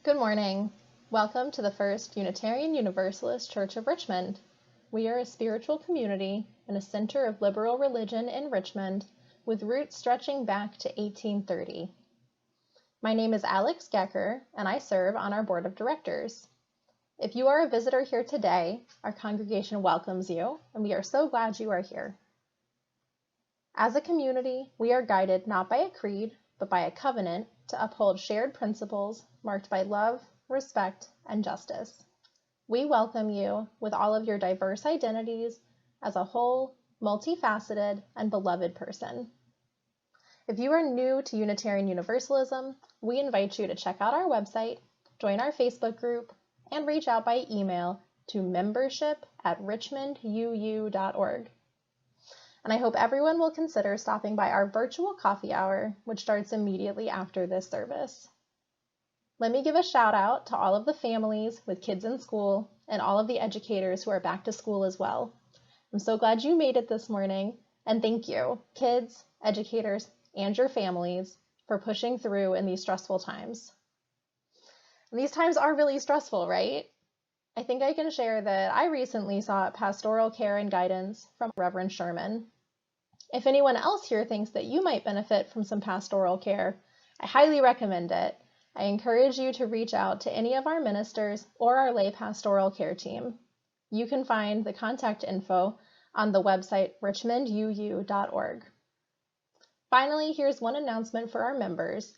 Good morning. Welcome to the First Unitarian Universalist Church of Richmond. We are a spiritual community and a center of liberal religion in Richmond with roots stretching back to 1830. My name is Alex Gecker, and I serve on our board of directors. If you are a visitor here today, our congregation welcomes you, and we are so glad you are here. As a community, we are guided not by a creed, but by a covenant to uphold shared principles marked by love, respect, and justice. We welcome you with all of your diverse identities as a whole, multifaceted, and beloved person. If you are new to Unitarian Universalism, we invite you to check out our website, join our Facebook group, and reach out by email to membership@richmonduu.org. And I hope everyone will consider stopping by our virtual coffee hour, which starts immediately after this service. Let me give a shout out to all of the families with kids in school and all of the educators who are back to school as well. I'm so glad you made it this morning, and thank you, kids, educators, and your families for pushing through in these stressful times. And these times are really stressful, right? I think I can share that I recently sought pastoral care and guidance from Reverend Sherman. If anyone else here thinks that you might benefit from some pastoral care, I highly recommend it. I encourage you to reach out to any of our ministers or our lay pastoral care team. You can find the contact info on the website richmonduu.org. Finally, here's one announcement for our members.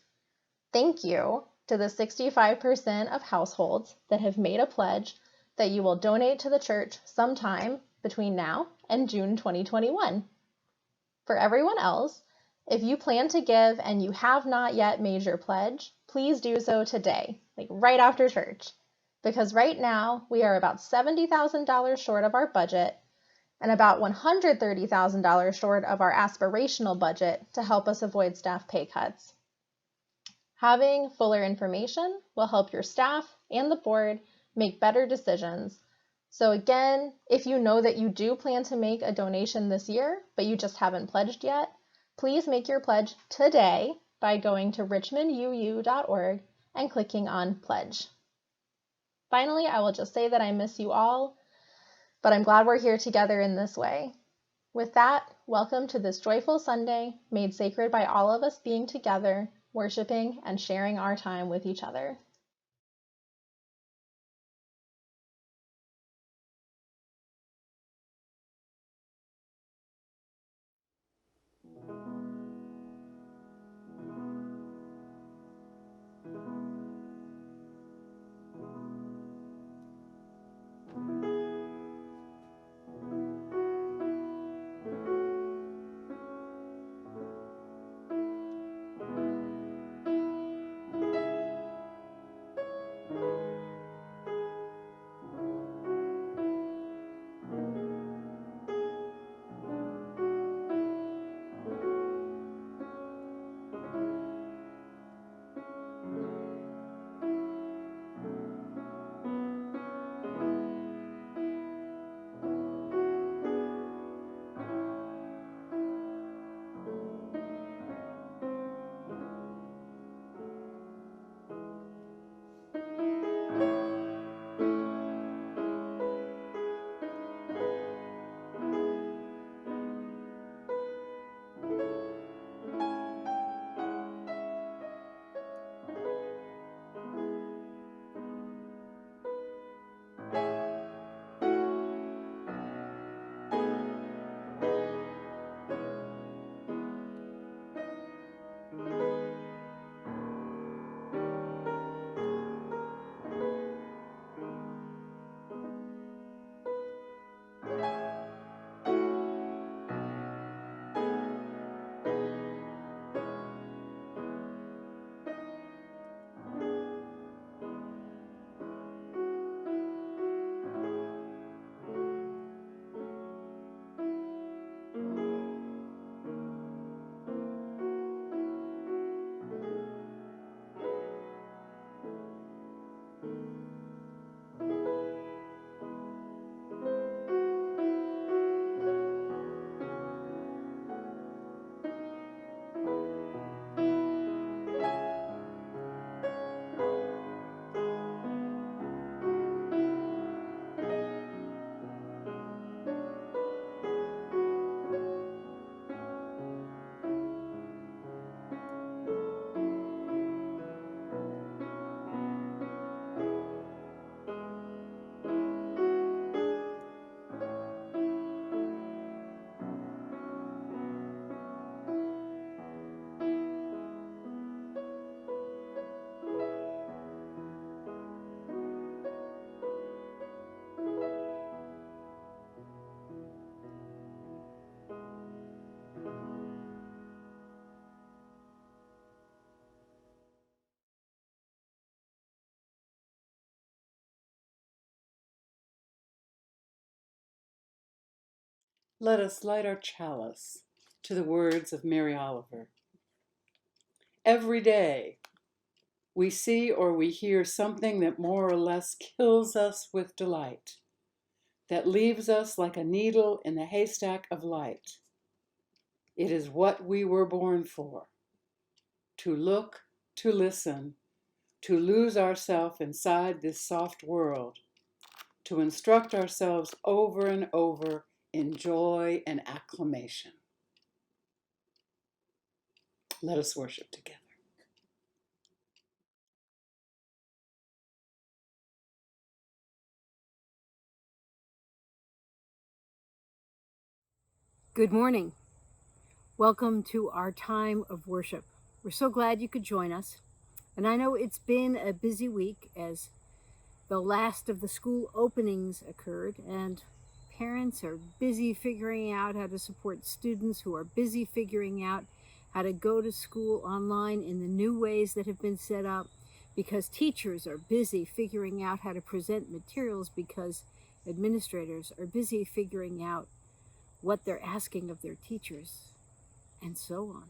Thank you to the 65% of households that have made a pledge that you will donate to the church sometime between now and June 2021. For everyone else, if you plan to give and you have not yet made your pledge, please do so today, like right after church, because right now we are about $70,000 short of our budget and about $130,000 short of our aspirational budget to help us avoid staff pay cuts. Having fuller information will help your staff and the board make better decisions. So again, if you know that you do plan to make a donation this year, but you just haven't pledged yet, please make your pledge today by going to richmonduu.org and clicking on Pledge. Finally, I will just say that I miss you all, but I'm glad we're here together in this way. With that, welcome to this joyful Sunday made sacred by all of us being together, worshiping and sharing our time with each other. Let us light our chalice to the words of Mary Oliver. Every day, we see or we hear something that more or less kills us with delight, that leaves us like a needle in the haystack of light. It is what we were born for, to look, to listen, to lose ourselves inside this soft world, to instruct ourselves over and over in joy and acclamation. Let us worship together. Good morning. Welcome to our time of worship. We're so glad you could join us. And I know it's been a busy week as the last of the school openings occurred, and parents are busy figuring out how to support students who are busy figuring out how to go to school online in the new ways that have been set up, because teachers are busy figuring out how to present materials, because administrators are busy figuring out what they're asking of their teachers, and so on.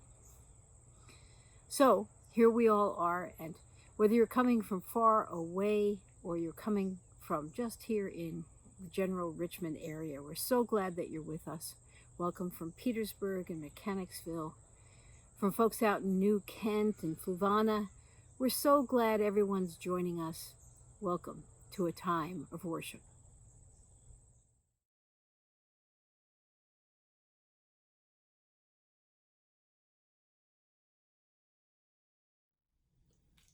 So here we all are, and whether you're coming from far away or you're coming from just here in the general Richmond area, we're so glad that you're with us. Welcome from Petersburg and Mechanicsville, from folks out in New Kent and Fluvanna. We're so glad everyone's joining us. Welcome to a time of worship.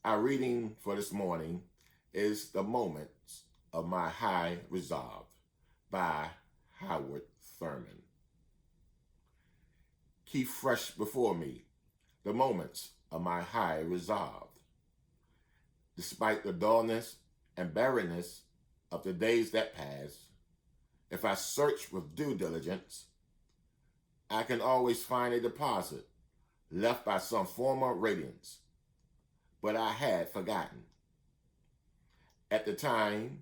Our reading for this morning is The Moments of My High Resolve by Howard Thurman. Keep fresh before me the moments of my high resolve. Despite the dullness and barrenness of the days that pass, if I search with due diligence, I can always find a deposit left by some former radiance, but I had forgotten. At the time,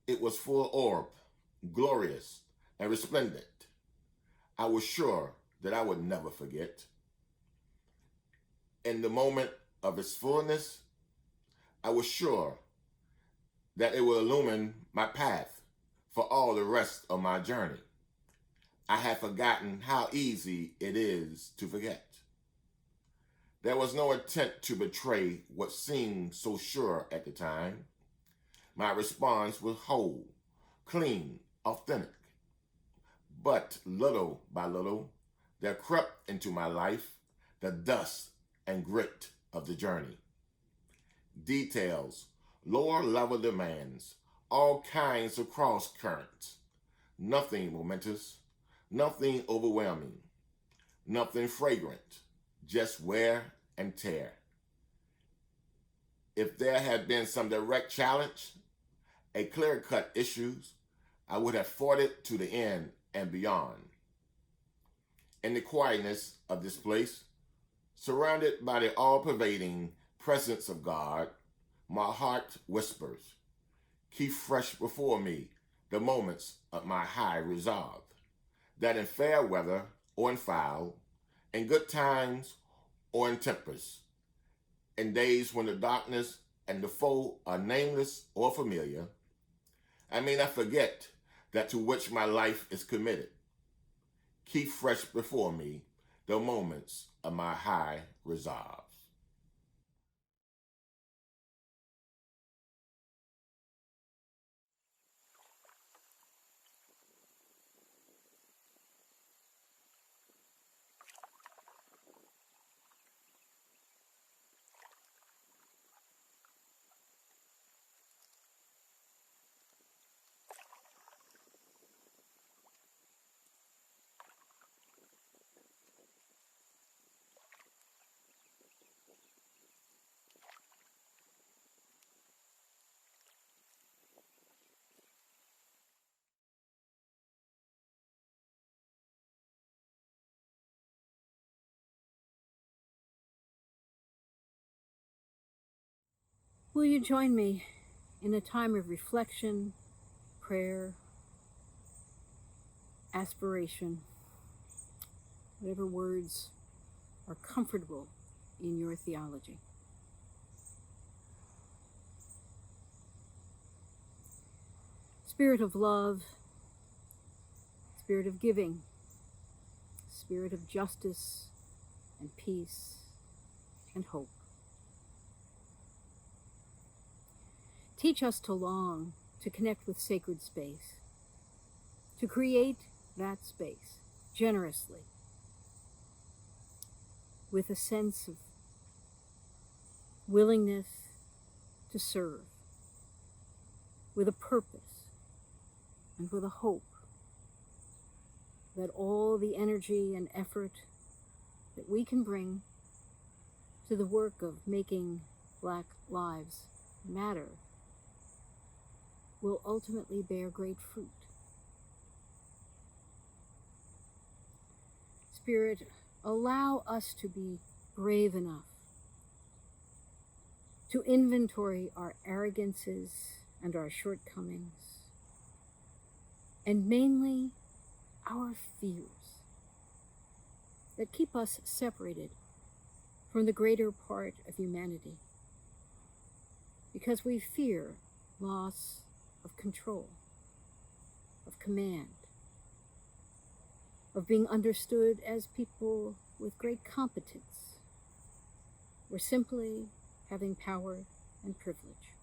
it was full orb, glorious, and resplendent. I was sure that I would never forget. In the moment of its fullness, I was sure that it would illumine my path for all the rest of my journey. I had forgotten how easy it is to forget. There was no intent to betray what seemed so sure at the time. My response was whole, clean, authentic. But little by little, there crept into my life the dust and grit of the journey. Details, lower level demands, all kinds of cross currents. Nothing momentous, nothing overwhelming, nothing fragrant, just wear and tear. If there had been some direct challenge, a clear-cut issues, I would have fought it to the end and beyond. In the quietness of this place, surrounded by the all-pervading presence of God, my heart whispers, keep fresh before me the moments of my high resolve, that in fair weather or in foul, in good times or in tempest, in days when the darkness and the foe are nameless or familiar, I may not forget that to which my life is committed. Keep fresh before me the moments of my high resolve. Will you join me in a time of reflection, prayer, aspiration? whatever words are comfortable in your theology. Spirit of love, spirit of giving, spirit of justice and peace and hope. Teach us to long to connect with sacred space, to create that space generously, with a sense of willingness to serve, with a purpose and with a hope that all the energy and effort that we can bring to the work of making Black lives matter will ultimately bear great fruit. Spirit, allow us to be brave enough to inventory our arrogances and our shortcomings, and mainly our fears that keep us separated from the greater part of humanity, because we fear loss of control, of command, of being understood as people with great competence, or simply having power and privilege.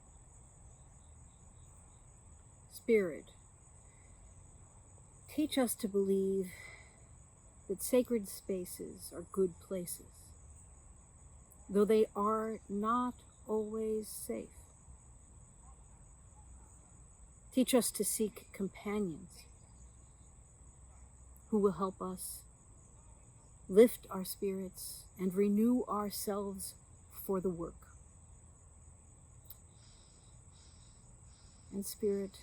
Spirit, teach us to believe that sacred spaces are good places, though they are not always safe. Teach us to seek companions who will help us lift our spirits and renew ourselves for the work. And Spirit,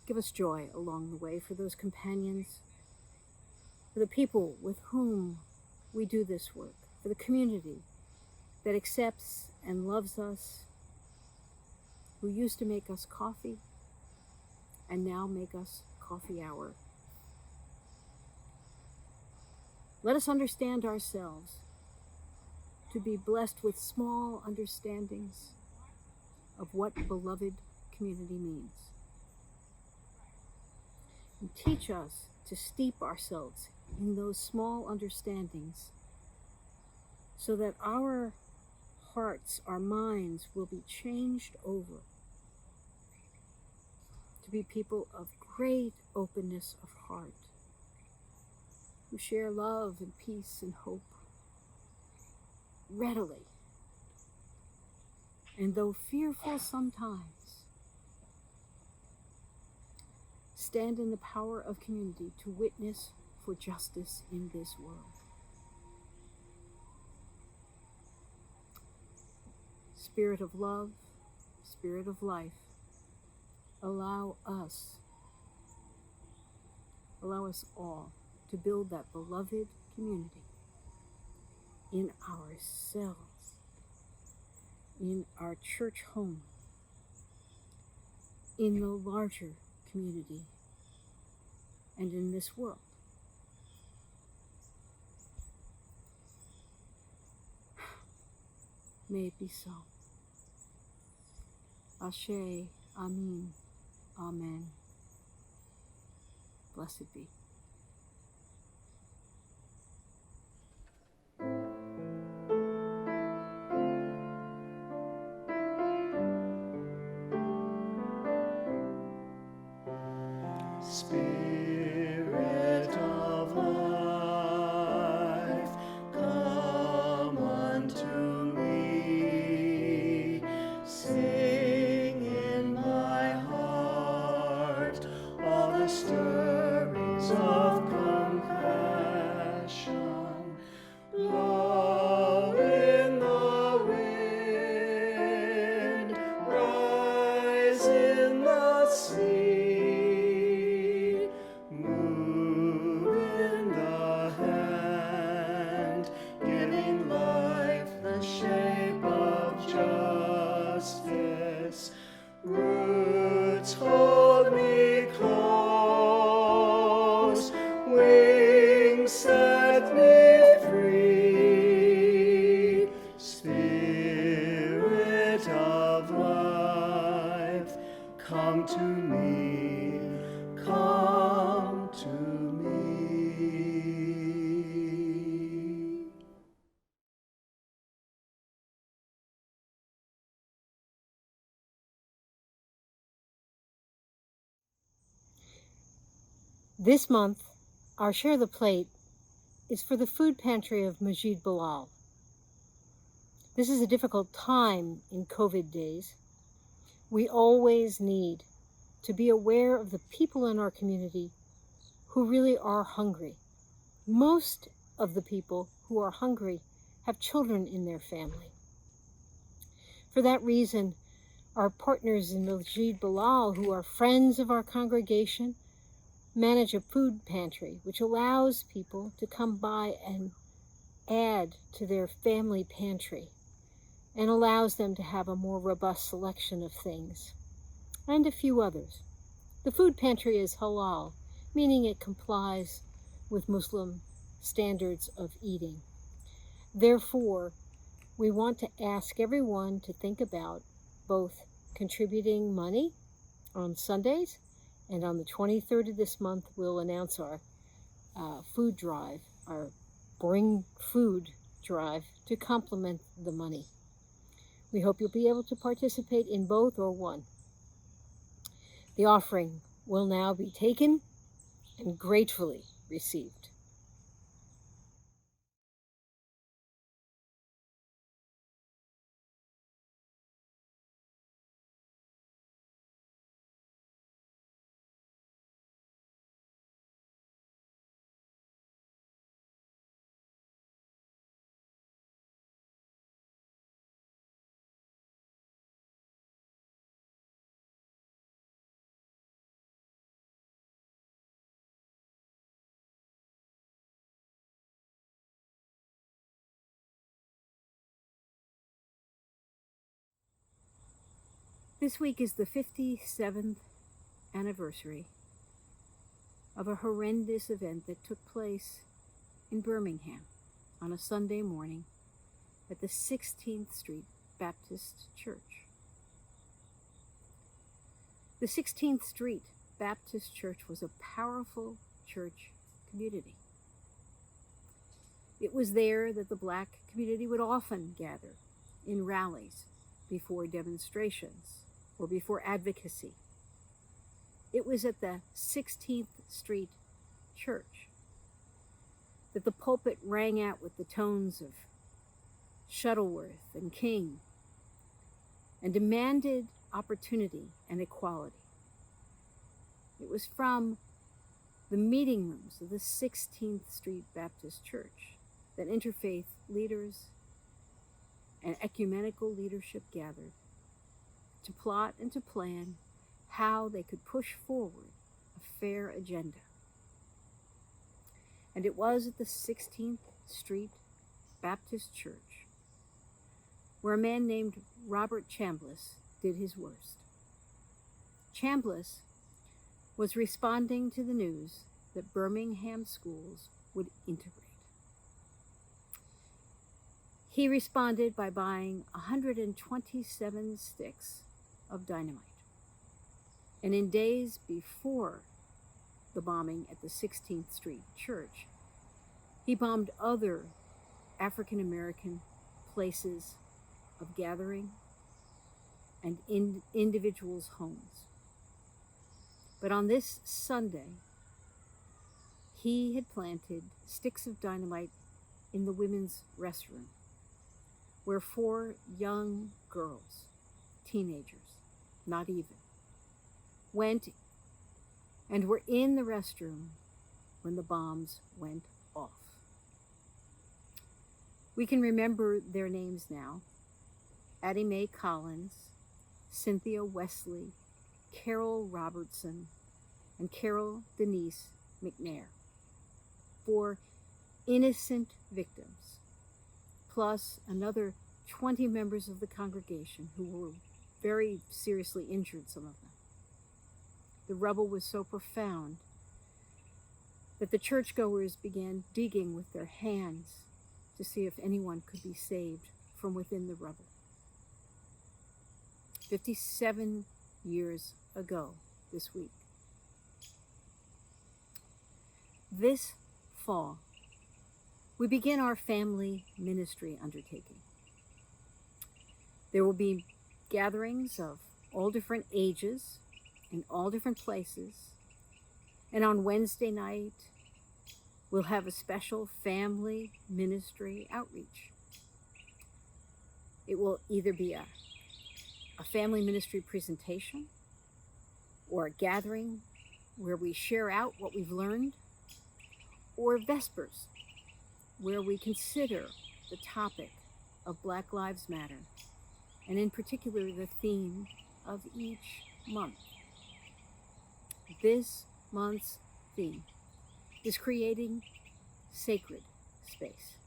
give us joy along the way for those companions, for the people with whom we do this work, for the community that accepts and loves us, who used to make us coffee and now make us coffee hour. Let us understand ourselves to be blessed with small understandings of what beloved community means. And teach us to steep ourselves in those small understandings so that our hearts, our minds will be changed over to be people of great openness of heart, who share love and peace and hope readily, and though fearful sometimes, stand in the power of community to witness for justice in this world. Spirit of love, Spirit of life, allow us all to build that beloved community in ourselves, in our church home, in the larger community, and in this world. May it be so. Ashe, Amin, Amen. Blessed be. Spirit of life, come unto me. Sing in my heart all the stirrings of compassion. Blow in the wind, rise in the sea, move in the hand, giving life the shape of justice. Roots hold me close. come to me, come to me. This month, our Share the Plate is for the food pantry of Majid Bilal. This is a difficult time in COVID days. We always need to be aware of the people in our community who really are hungry. Most of the people who are hungry have children in their family. For that reason, our partners in Majid Bilal, who are friends of our congregation, manage a food pantry which allows people to come by and add to their family pantry and allows them to have a more robust selection of things and a few others. The food pantry is halal, meaning it complies with Muslim standards of eating. Therefore, we want to ask everyone to think about both contributing money on Sundays, and on the 23rd of this month, we'll announce our food drive, our Bring Food drive, to complement the money. We hope you'll be able to participate in both or one. The offering will now be taken and gratefully received. This week is the 57th anniversary of a horrendous event that took place in Birmingham on a Sunday morning at the 16th Street Baptist Church. The 16th Street Baptist Church was a powerful church community. It was there that the Black community would often gather in rallies, before demonstrations, or before advocacy. It was at the 16th Street Church that the pulpit rang out with the tones of Shuttleworth and King and demanded opportunity and equality. It was from the meeting rooms of the 16th Street Baptist Church that interfaith leaders and ecumenical leadership gathered to plot and to plan how they could push forward a fair agenda. And it was at the 16th Street Baptist Church where a man named Robert Chambliss did his worst. Chambliss was responding to the news that Birmingham schools would integrate. He responded by buying 127 sticks of dynamite. And in days before the bombing at the 16th Street Church, he bombed other African American places of gathering and individuals' homes. But on this Sunday, he had planted sticks of dynamite in the women's restroom, where 4 young girls, teenagers, not even, went and were in the restroom when the bombs went off. We can remember their names now: Addie Mae Collins, Cynthia Wesley, Carol Robertson, and Carol Denise McNair. 4 innocent victims, plus another 20 members of the congregation who were very seriously injured, some of them. The rubble was so profound that the churchgoers began digging with their hands to see if anyone could be saved from within the rubble. 57 years ago this week. This fall, we begin our family ministry undertaking. There will be gatherings of all different ages in all different places. And on Wednesday night, we'll have a special family ministry outreach. It will either be a family ministry presentation or a gathering where we share out what we've learned, or Vespers, where we consider the topic of Black Lives Matter, and in particular the theme of each month. This month's theme is creating sacred space.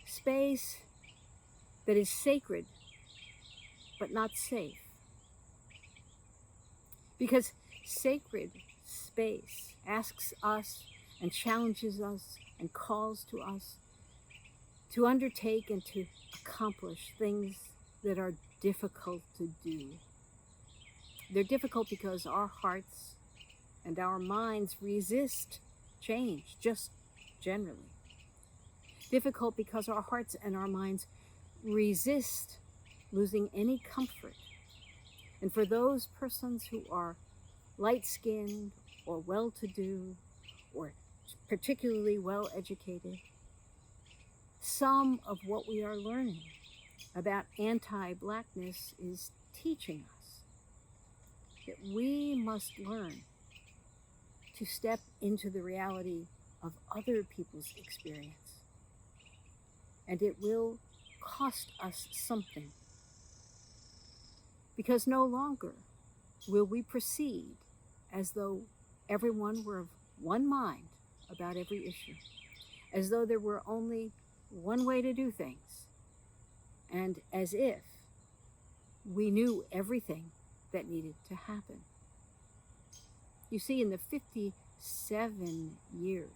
Space that is sacred but not safe. Because sacred space asks us and challenges us and calls to us to undertake and to accomplish things that are difficult to do. They're difficult because our hearts and our minds resist change, just generally. Difficult because our hearts and our minds resist losing any comfort. And for those persons who are light-skinned or well-to-do or particularly well-educated, some of what we are learning about anti-Blackness is teaching us that we must learn to step into the reality of other people's experience. And it will cost us something. Because no longer will we proceed as though everyone were of one mind about every issue, as though there were only one way to do things, and as if we knew everything that needed to happen. You see, in the 57 years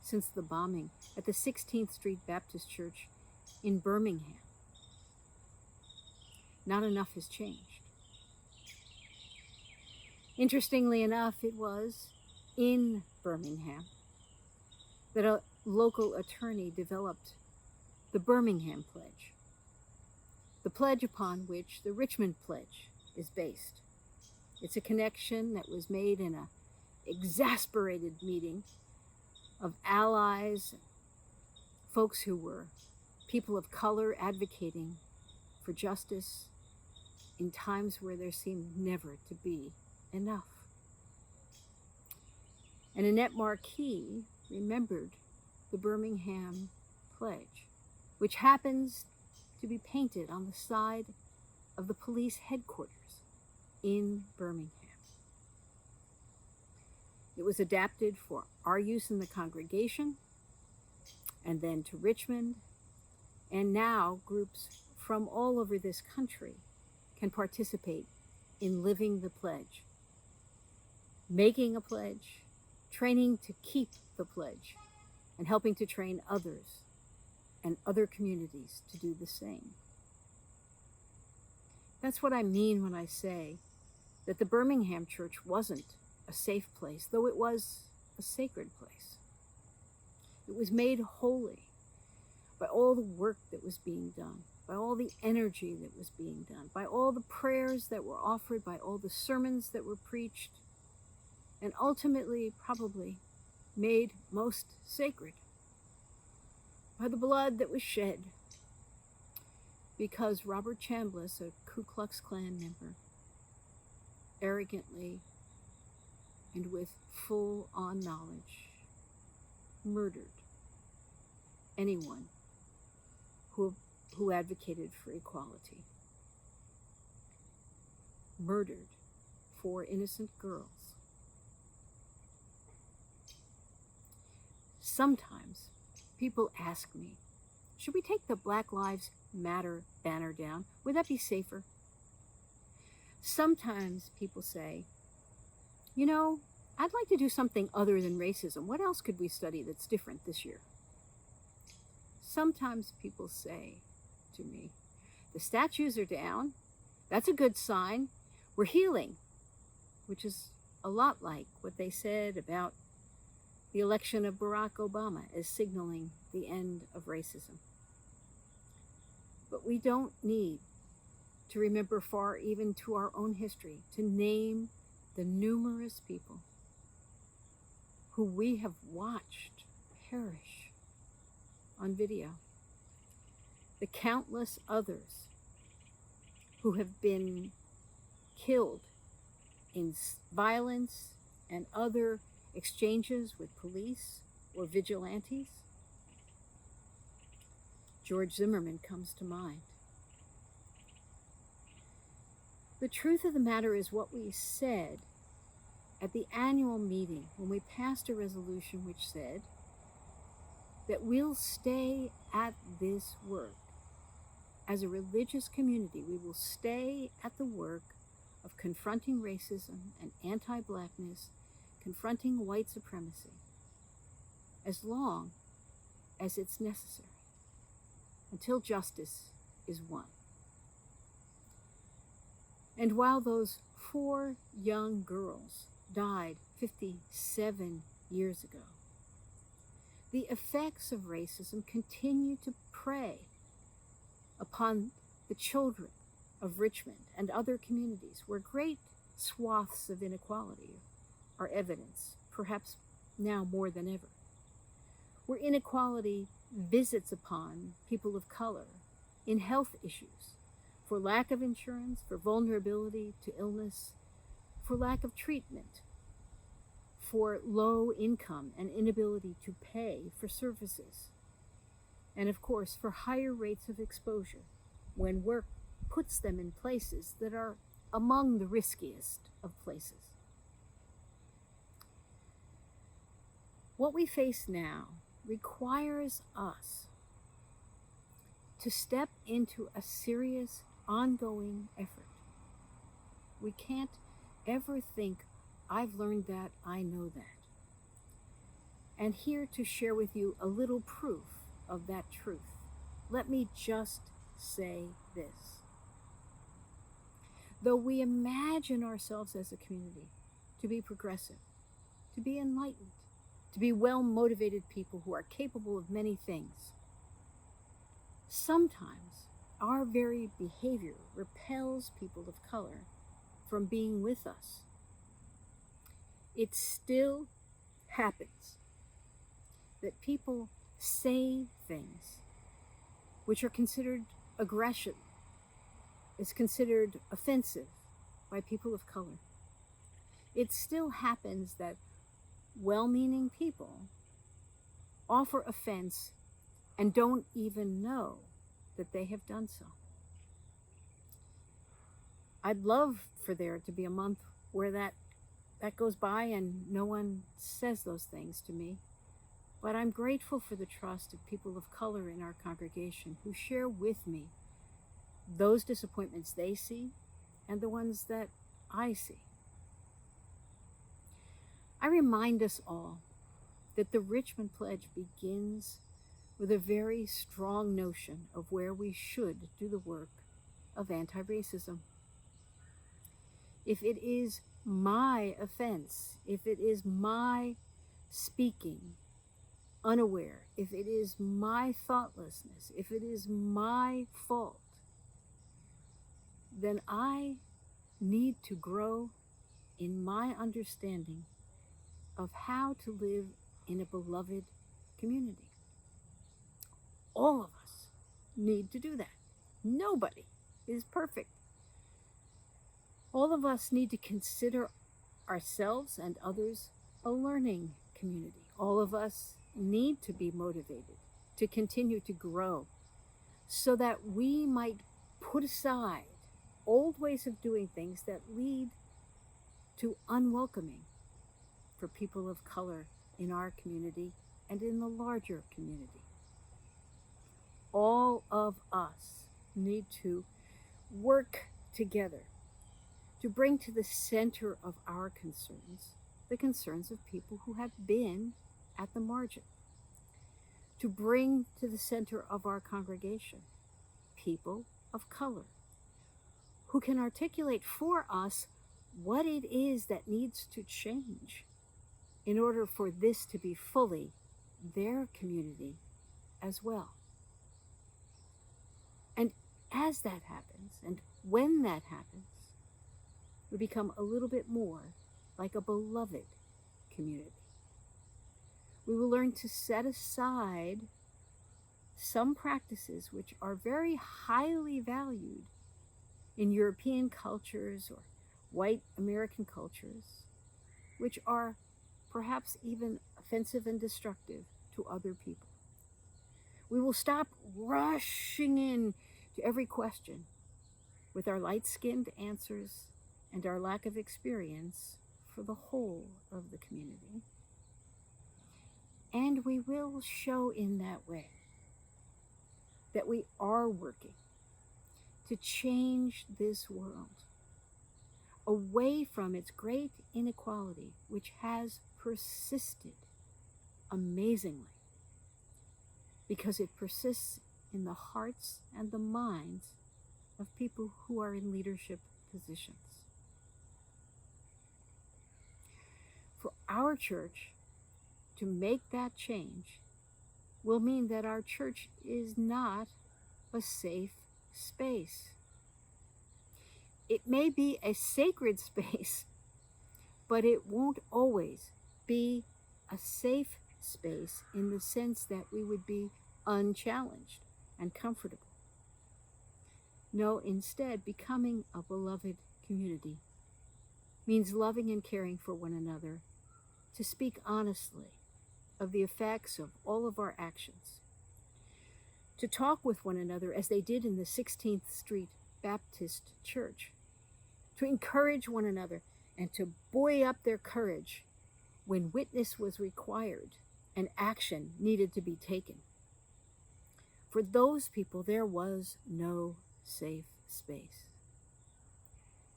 since the bombing at the 16th Street Baptist Church in Birmingham, not enough has changed. Interestingly enough, it was in Birmingham that a local attorney developed the Birmingham Pledge, the pledge upon which the Richmond Pledge is based. It's a connection that was made in an exasperated meeting of allies, folks who were people of color advocating for justice in times where there seemed never to be enough. And Annette Marquis remembered the Birmingham Pledge, which happens to be painted on the side of the police headquarters in Birmingham. It was adapted for our use in the congregation, and then to Richmond, and now groups from all over this country can participate in living the pledge, making a pledge, training to keep the pledge, and helping to train others and other communities to do the same. That's what I mean when I say that the Birmingham church wasn't a safe place, though it was a sacred place. It was made holy by all the work that was being done, by all the energy that was being done, by all the prayers that were offered, by all the sermons that were preached, and ultimately probably made most sacred by the blood that was shed because Robert Chambliss, a Ku Klux Klan member, arrogantly and with full-on knowledge murdered anyone who advocated for equality, murdered 4 innocent girls. Sometimes people ask me, should we take the Black Lives Matter banner down? Would that be safer? Sometimes people say, you know, I'd like to do something other than racism. What else could we study that's different this year? Sometimes people say to me, the statues are down. That's a good sign. We're healing, which is a lot like what they said about the election of Barack Obama as signaling the end of racism. But we don't need to remember far even to our own history to name the numerous people who we have watched perish on video, the countless others who have been killed in violence and other exchanges with police or vigilantes. George Zimmerman comes to mind. The truth of the matter is what we said at the annual meeting when we passed a resolution which said that we'll stay at this work. As a religious community, we will stay at the work of confronting racism and anti-Blackness, confronting white supremacy, as long as it's necessary, until justice is won. And while those 4 young girls died 57 years ago, the effects of racism continue to prey upon the children of Richmond and other communities where great swaths of inequality are evidence, perhaps now more than ever, where inequality visits upon people of color in health issues, for lack of insurance, for vulnerability to illness, for lack of treatment, for low income and inability to pay for services, and of course for higher rates of exposure when work puts them in places that are among the riskiest of places. What we face now requires us to step into a serious, ongoing effort. We can't ever think, I've learned that, I know that. And here to share with you a little proof of that truth, let me just say this. Though we imagine ourselves as a community to be progressive, to be enlightened, to be well-motivated people who are capable of many things, sometimes our very behavior repels people of color from being with us. It still happens that people say things which are considered aggression, is considered offensive by people of color. It still happens that well-meaning people offer offense and don't even know that they have done so. I'd love for there to be a month where that goes by and no one says those things to me, but I'm grateful for the trust of people of color in our congregation who share with me those disappointments they see and the ones that I see. I remind us all that the Richmond Pledge begins with a very strong notion of where we should do the work of anti-racism. If it is my offense, if it is my speaking unaware, if it is my thoughtlessness, if it is my fault, then I need to grow in my understanding of how to live in a beloved community. All of us need to do that. Nobody is perfect. All of us need to consider ourselves and others a learning community. All of us need to be motivated to continue to grow so that we might put aside old ways of doing things that lead to unwelcoming for people of color in our community and in the larger community. All of us need to work together to bring to the center of our concerns the concerns of people who have been at the margin, to bring to the center of our congregation people of color who can articulate for us what it is that needs to change in order for this to be fully their community as well. And as that happens, and when that happens, we become a little bit more like a beloved community. We will learn to set aside some practices which are very highly valued in European cultures or white American cultures, which are perhaps even offensive and destructive to other people. We will stop rushing in to every question with our light-skinned answers and our lack of experience for the whole of the community. And we will show in that way that we are working to change this world away from its great inequality, which has persisted amazingly, because it persists in the hearts and the minds of people who are in leadership positions. For our church to make that change will mean that our church is not a safe space. It may be a sacred space, but it won't always be a safe space in the sense that we would be unchallenged and comfortable. No, instead, becoming a beloved community means loving and caring for one another, to speak honestly of the effects of all of our actions, to talk with one another as they did in the 16th Street Baptist Church, to encourage one another and to buoy up their courage when witness was required and action needed to be taken. For those people, there was no safe space.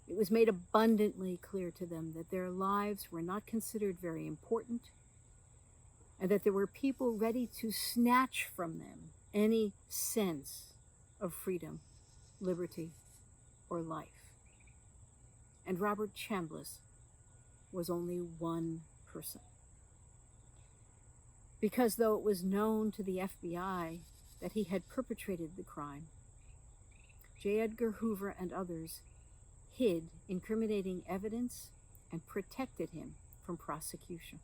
It was made abundantly clear to them that their lives were not considered very important, and that there were people ready to snatch from them any sense of freedom, liberty, or life. And Robert Chambliss was only one person. Because though it was known to the FBI that he had perpetrated the crime, J. Edgar Hoover and others hid incriminating evidence and protected him from prosecution.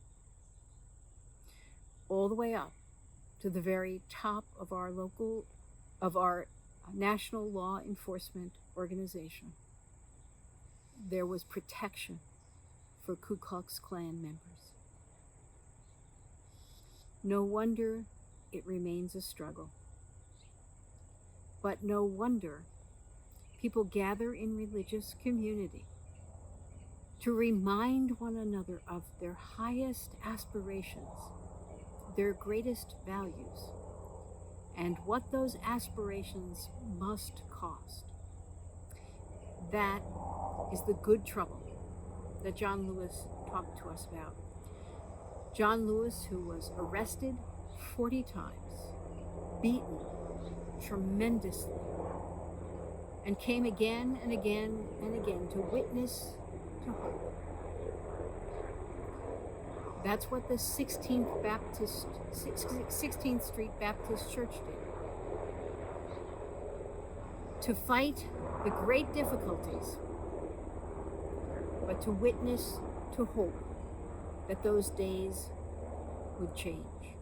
All the way up to the very top of our national law enforcement organization, there was protection for Ku Klux Klan members. No wonder it remains a struggle. But no wonder people gather in religious community to remind one another of their highest aspirations, their greatest values, and what those aspirations must cost. That is the good trouble that John Lewis talked to us about. John Lewis, who was arrested 40 times, beaten tremendously, and came again and again and again to witness to hope. That's what the 16th Street Baptist Church did. To fight the great difficulties, but to witness to hope that those days would change.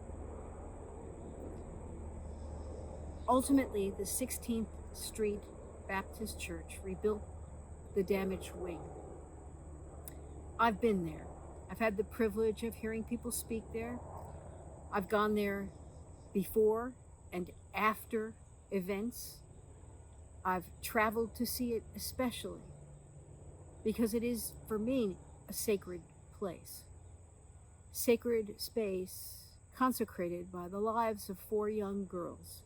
Ultimately, the 16th Street Baptist Church rebuilt the damaged wing. I've been there. I've had the privilege of hearing people speak there. I've gone there before and after events. I've traveled to see it especially because it is, for me, a sacred place. Sacred space consecrated by the lives of 4 young girls,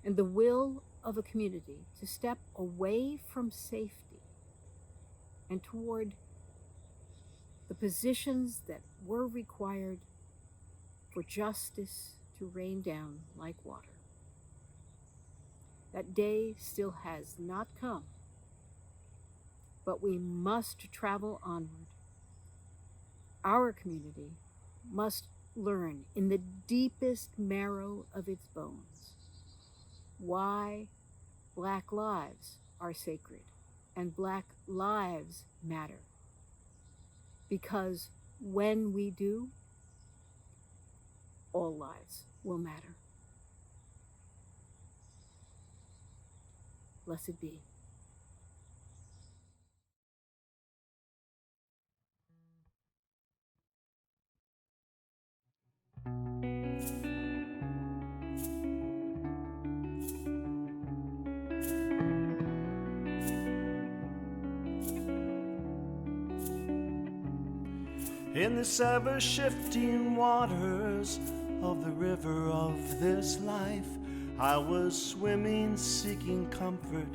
and the will of a community to step away from safety and toward the positions that were required for justice to rain down like water. That day still has not come, but we must travel onward. Our community must learn in the deepest marrow of its bones why Black lives are sacred and Black lives matter. Because when we do, all lives will matter. Blessed be. In this ever-shifting waters of the river of this life, I was swimming, seeking comfort.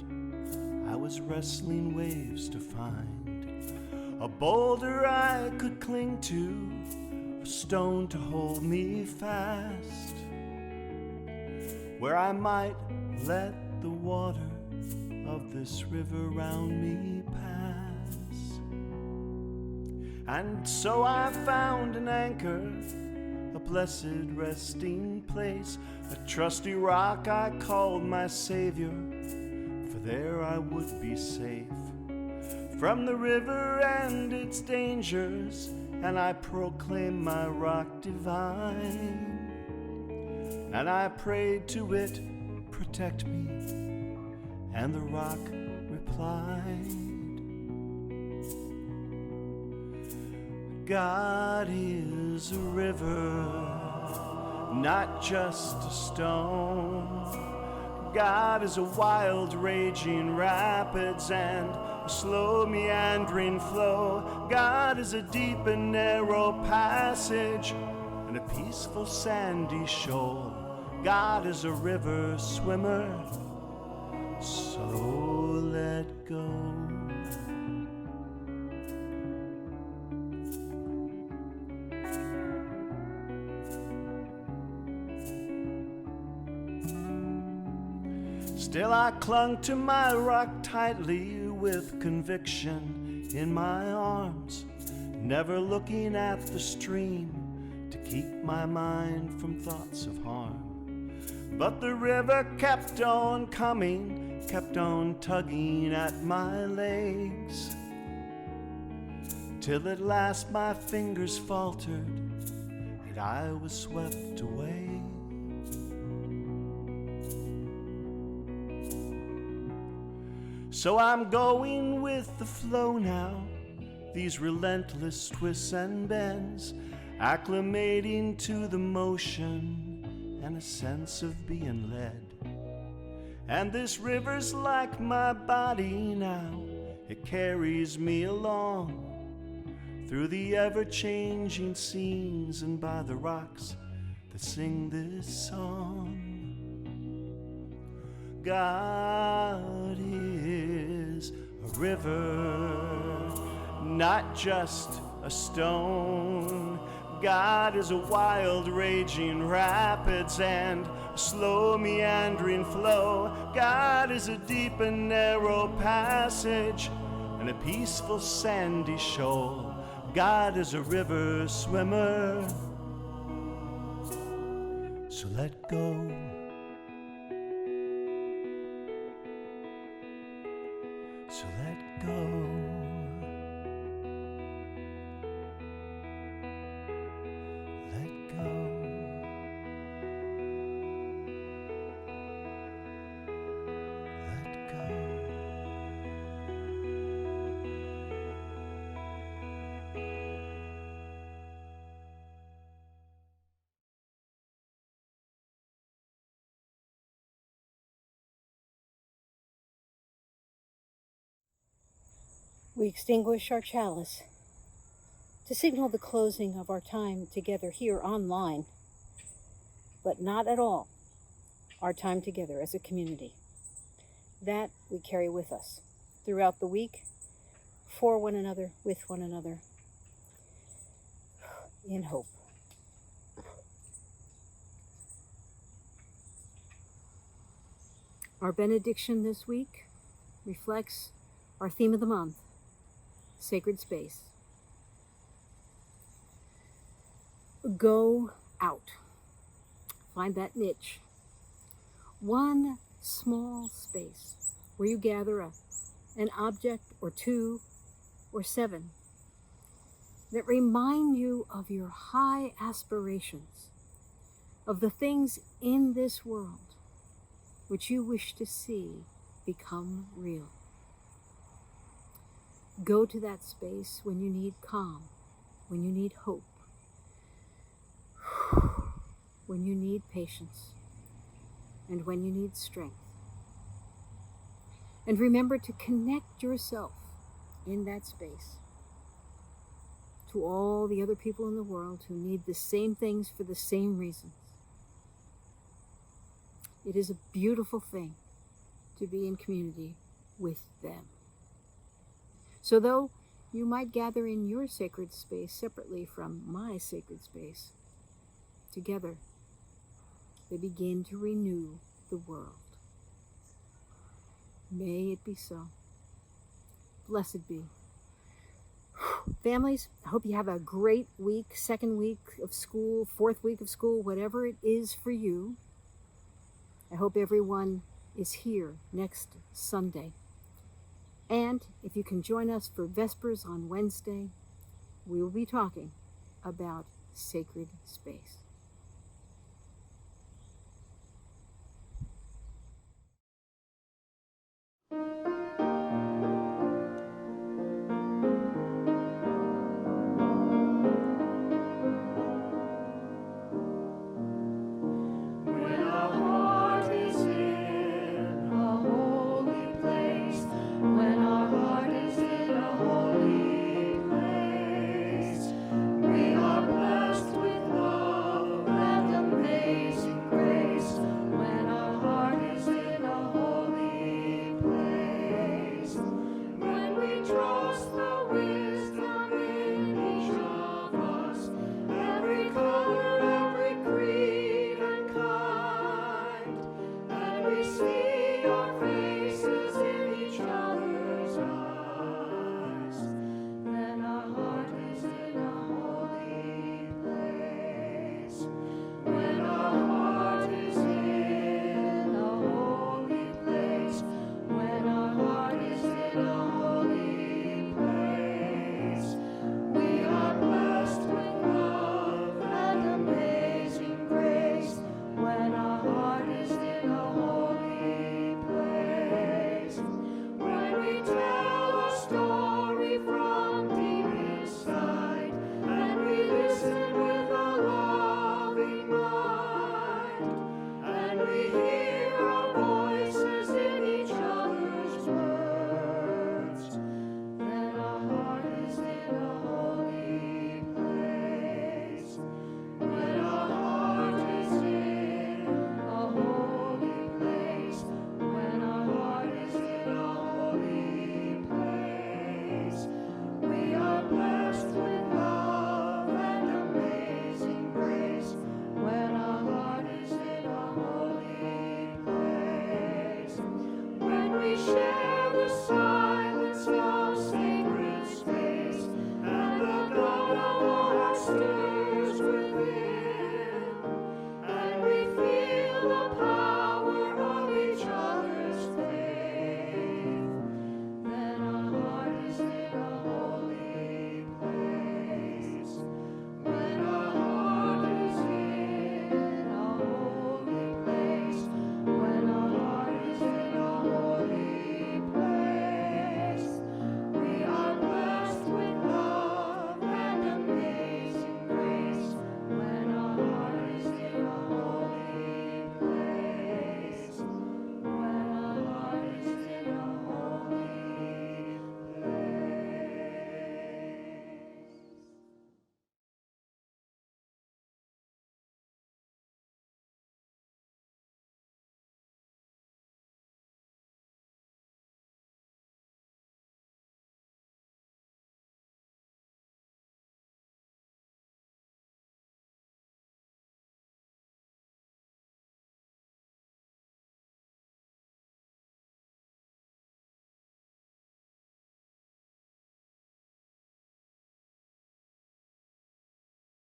I was wrestling waves to find a boulder I could cling to, a stone to hold me fast, where I might let the water of this river round me pass. And so I found an anchor, a blessed resting place, a trusty rock I called my Savior, for there I would be safe from the river and its dangers, and I proclaim my rock divine, and I prayed to it, protect me, and the rock replied, God is a river, not just a stone. God is a wild raging rapids and a slow meandering flow. God is a deep and narrow passage and a peaceful sandy shoal. God is a river swimmer, so let go. Still I clung to my rock tightly with conviction in my arms, never looking at the stream to keep my mind from thoughts of harm. But the river kept on coming, kept on tugging at my legs, till at last my fingers faltered and I was swept away. So I'm going with the flow now, these relentless twists and bends, acclimating to the motion and a sense of being led. And this river's like my body now, it carries me along through the ever-changing scenes and by the rocks that sing this song. God is a river, not just a stone. God is a wild raging rapids and a slow meandering flow. God is a deep and narrow passage and a peaceful sandy shoal. God is a river swimmer, so let go. So let go. Let go. Let go. We extinguish our chalice to signal the closing of our time together here online, but not at all our time together as a community. That we carry with us throughout the week, for one another, with one another, in hope. Our benediction this week reflects our theme of the month, sacred space. Go out. Find that niche. One small space where you gather an object or two or seven that remind you of your high aspirations, of the things in this world which you wish to see become real. Go to that space when you need calm, when you need hope, when you need patience, and when you need strength. And remember to connect yourself in that space to all the other people in the world who need the same things for the same reasons. It is a beautiful thing to be in community with them. So though you might gather in your sacred space separately from my sacred space, together they begin to renew the world. May it be so. Blessed be. Families, I hope you have a great week, second week of school, fourth week of school, whatever it is for you. I hope everyone is here next Sunday. And if you can join us for Vespers on Wednesday, we will be talking about sacred space.